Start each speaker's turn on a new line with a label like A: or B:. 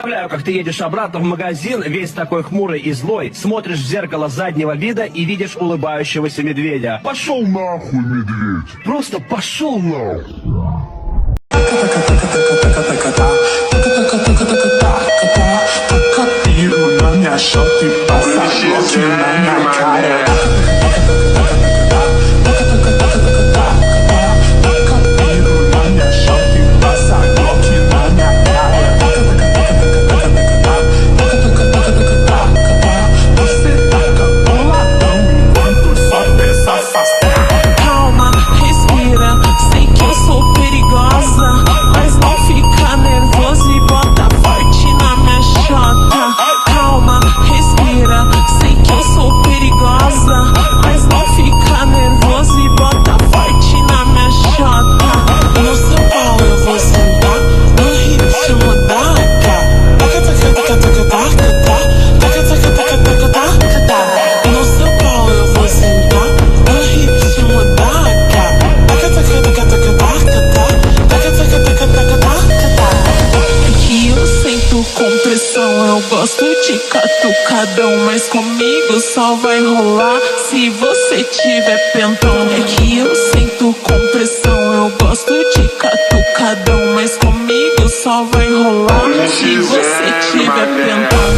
A: Представляю, как ты едешь обратно в магазин, весь такой хмурый и злой, смотришь в зеркало заднего вида и видишь улыбающегося медведя. Пошел нахуй, медведь! Просто пошел нахуй!
B: Na minha shot e passa glock na minha cara. Na minha shot e passa glock na minha cara. Você taca boladão enquanto só pensa afastar.
C: Calma, respira, sei que eu sou perigosa, mas não fica nervoso e bota forte na minha chota. Calma, respira, sei que eu sou perigosa, mas não fica nervoso e bota forte na minha chota. No seu pau eu vou sentar, no ritmo da no seu pau eu vou sentar, no ritmo da que eu sinto compressão, eu gosto de catucadão, mas comigo só vai rolar se você tiver pentão. É que eu sinto compressão, eu gosto de catucadão, mas comigo só vai rolar se você tiver pentão.